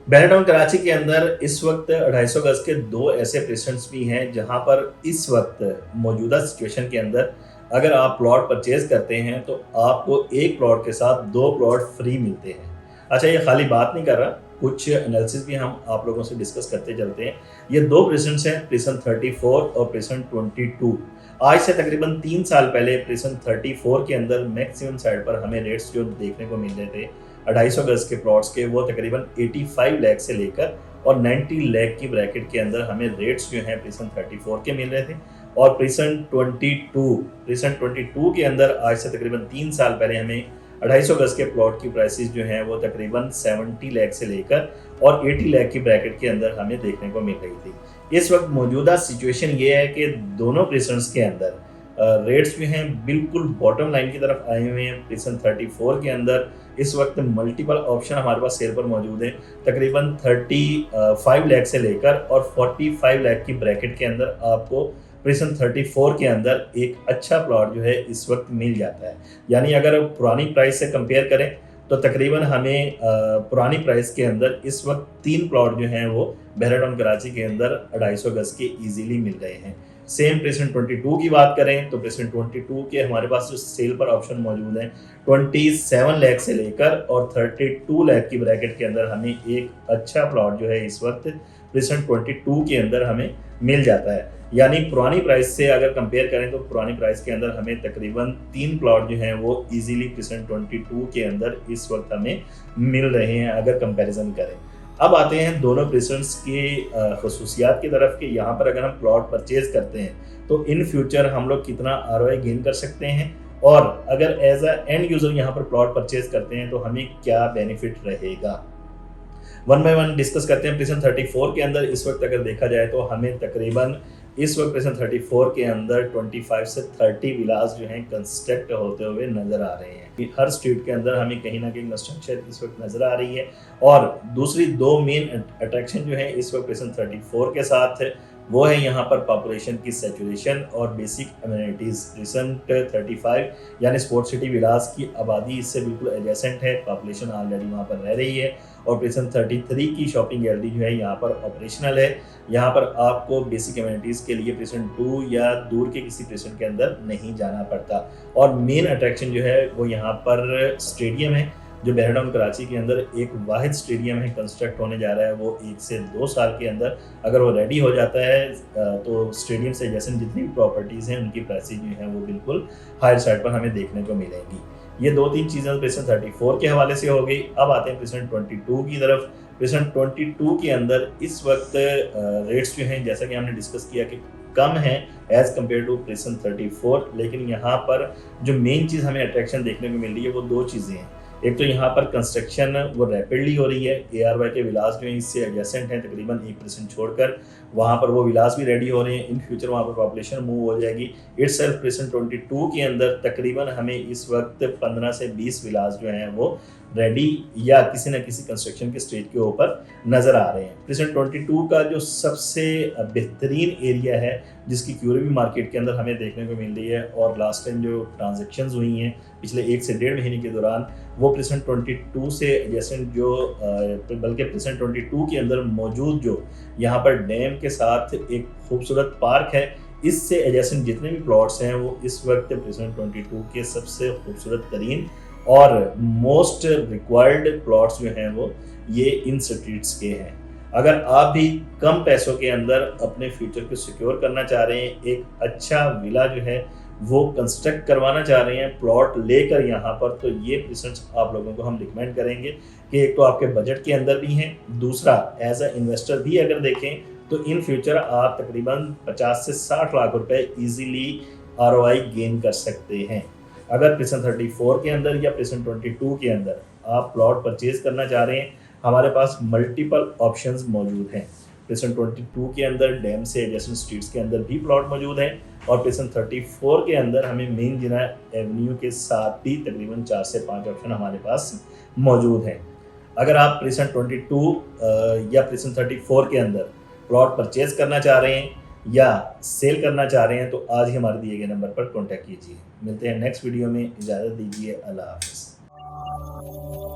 बैराटाउन कराची के अंदर इस वक्त 250 गज के दो ऐसे प्रेसिडेंट्स भी हैं जहां पर इस वक्त मौजूदा सिचुएशन के अंदर अगर आप प्लॉट परचेज करते हैं तो आपको एक प्लॉट के साथ दो प्लॉट फ्री मिलते हैं। अच्छा, ये खाली बात नहीं कर रहा, कुछ एनालिसिस भी हम आप लोगों से डिस्कस करते चलते हैं। ये दो प्रेसिडेंट्स हैं, प्रेसिडेंट 34 और प्रेसिडेंट 22। आज से तकरीबन 3 साल पहले प्रेसिडेंट 34 के अंदर मैक्सिमम साइड पर हमें रेट्स जो देखने को मिल रहे थे 250 गज के प्लॉट्स के, वो तकरीबन 85 लाख से लेकर और 90 लाख की ब्रैकेट के अंदर हमें रेट्स जो हैं प्रेसेंट 34 के मिल रहे थे। और प्रेसेंट 22 के अंदर आज से तकरीबन 3 साल पहले हमें 250 गज के प्लॉट की प्राइसेस जो हैं वो तकरीबन 70 लाख से लेकर और 80 लाख की ब्रैकेट के अंदर हमें देखने को मिल रही थी। इस वक्त मौजूदा सिचुएशन ये है कि दोनों प्रेसेंट्स के अंदर रेट्स जो हैं बिल्कुल बॉटम लाइन की तरफ आए हुए हैं। प्रेसेंट 34 के अंदर इस वक्त मल्टीपल ऑप्शन हमारे पास सेल पर मौजूद हैं, तकरीबन 35 लाख से लेकर और 45 लाख की ब्रैकेट के अंदर आपको प्रेसेंट 34 के अंदर एक अच्छा प्लॉट जो है इस वक्त मिल जाता है। यानी अगर पुरानी प्राइस से कंपेयर करें तो तकरीबन हमें पुरानी प्राइस के अंदर इस वक्त 3 प्लॉट जो हैं वो बैराटाउन कराची के अंदर 250 गज के ईजीली मिल रहे हैं। सेम प्रेसेंट 22 की बात करें तो प्रेसेंट 22 के हमारे पास जो सेल पर ऑप्शन मौजूद हैं 27 लाख से लेकर और 32 लाख की ब्रैकेट के अंदर हमें एक अच्छा प्लॉट जो है इस वक्त प्रेसेंट 22 के अंदर हमें मिल जाता है। यानी पुरानी प्राइस से अगर कंपेयर करें तो पुरानी प्राइस के अंदर हमें तकरीबन 3 प्लॉट जो हैं वो इजीली प्रेसेंट 22 के अंदर इस वक्त हमें मिल रहे हैं अगर कंपैरिजन करें। अब आते हैं दोनों प्रेसिडेंट्स की खसूसियात की तरफ कि यहाँ पर अगर हम प्लॉट परचेज करते हैं तो इन फ्यूचर हम लोग कितना आरओआई गेन कर सकते हैं, और अगर एज अ एंड यूजर यहाँ पर प्लॉट परचेज करते हैं तो हमें क्या बेनिफिट रहेगा। वन बाय वन डिस्कस करते हैं। प्रेसेंट 34 के अंदर इस वक्त अगर देखा जाए तो हमें तकरीबन इस वक्त प्रेसेंट 34 के अंदर 25 से 30 विलास जो हैं कंस्ट्रक्ट होते हुए नजर आ रहे हैं। हर स्ट्रीट के अंदर हमें कहीं ना कहीं कंस्ट्रक्शन इस वक्त नजर आ रही है। और दूसरी दो मेन अट्रैक्शन जो है इस वक्त प्रेसेंट 34 के साथ है वो है यहाँ पर पॉपुलेशन की सैचुरेशन और बेसिक अम्यूनिटीज़। प्रेसेंट 35 यानी स्पोर्ट सिटी विलास की आबादी इससे बिल्कुल एडजेसेंट है, पॉपुलेशन ऑलरेडी वहाँ पर रह रही है। और प्रेसेंट 33 की शॉपिंग गैलरी जो है यहाँ पर ऑपरेशनल है। यहाँ पर आपको बेसिक अम्यूनिटीज़ के लिए प्रेसेंट 2 या दूर के किसी प्रेसेंट के अंदर नहीं जाना पड़ता। और मेन अट्रैक्शन जो है वो यहाँ पर स्टेडियम है, जो बैराटाउन कराची के अंदर एक वाहिद स्टेडियम है, कंस्ट्रक्ट होने जा रहा है। वो 1 से 2 साल के अंदर अगर वो रेडी हो जाता है तो स्टेडियम से जैसे जितनी भी प्रॉपर्टीज़ हैं उनकी प्राइसेज जो हैं वो बिल्कुल हायर साइड पर हमें देखने को मिलेंगी। ये 2-3 चीज़ें प्रेसेंट 34 के हवाले से हो गई। अब आते हैं प्रेसेंट 22 की तरफ। प्रेसेंट 22 के अंदर इस वक्त रेट्स जो हैं जैसा कि हमने डिस्कस किया कि कम है एज़ कम्पेयर टू प्रेसेंट 34, लेकिन यहाँ पर जो मेन चीज़ हमें अट्रैक्शन देखने को मिल रही है वो 2 चीज़ें हैं। एक तो यहाँ पर कंस्ट्रक्शन वो रैपिडली हो रही है, ARY के विलास जो हैं इससे एडजेसेंट हैं, तकरीबन 1% छोड़कर वहाँ पर वो विलास भी रेडी हो रहे हैं। इन फ्यूचर वहाँ पर पॉपुलेशन मूव हो जाएगी। इटसेल्फ प्रेसेंट 22 के अंदर तकरीबन हमें इस वक्त 15 से 20 विलास जो हैं वो रेडी या किसी न किसी कंस्ट्रक्शन के स्टेज के ऊपर नज़र आ रहे हैं। प्रेसेंट 22 का जो सबसे बेहतरीन एरिया है जिसकी क्यूरी भी मार्केट के अंदर हमें देखने को मिल रही है, और लास्ट टाइम जो ट्रांजेक्शन्स हुई हैं पिछले 1 से 1.5 महीने के दौरान वो प्रेसेंट 22 से एडजेसेंट जो बल्कि प्रेसेंट 22 के अंदर मौजूद जो यहाँ पर डैम के साथ एक खूबसूरत पार्क है, इससे एडजेसेंट जितने भी प्लॉट्स हैं वो इस वक्त प्रेसेंट 22 के सबसे खूबसूरत तरीन और मोस्ट रिक्वायर्ड प्लॉट्स जो हैं वो ये इन स्ट्रीट्स के हैं। अगर आप भी कम पैसों के अंदर अपने फ्यूचर को सिक्योर करना चाह रहे हैं, एक अच्छा विला जो है वो कंस्ट्रक्ट करवाना चाह रहे हैं प्लॉट लेकर यहाँ पर, तो ये प्रेसेंट्स आप लोगों को हम रिकमेंड करेंगे कि एक तो आपके बजट के अंदर भी हैं, दूसरा एज अ इन्वेस्टर भी अगर देखें तो इन फ्यूचर आप तकरीबन 50 से 60 लाख रुपए इजीली आरओआई गेन कर सकते हैं। अगर प्रेसेंट 34 के अंदर या प्रेसेंट 22 के अंदर आप प्लॉट परचेज करना चाह रहे हैं, हमारे पास मल्टीपल ऑप्शंस मौजूद हैं। प्रेसेंट 22 के अंदर डैम से एडजेसेंट स्ट्रीट्स के अंदर भी प्लॉट मौजूद हैं, और प्रेसेंट 34 के अंदर हमें मेन जिना एवेन्यू के साथ भी तकरीबन 4 से 5 ऑप्शन हमारे पास मौजूद हैं। अगर आप प्रेसेंट 22 या प्रेसेंट 34 के अंदर प्लॉट परचेज करना चाह रहे हैं या सेल करना चाह रहे हैं तो आज ही हमारे दिए गए नंबर पर कॉन्टैक्ट कीजिए। मिलते हैं नेक्स्ट वीडियो में, इजाज़त दीजिए, अल्लाह हाफ़िज़।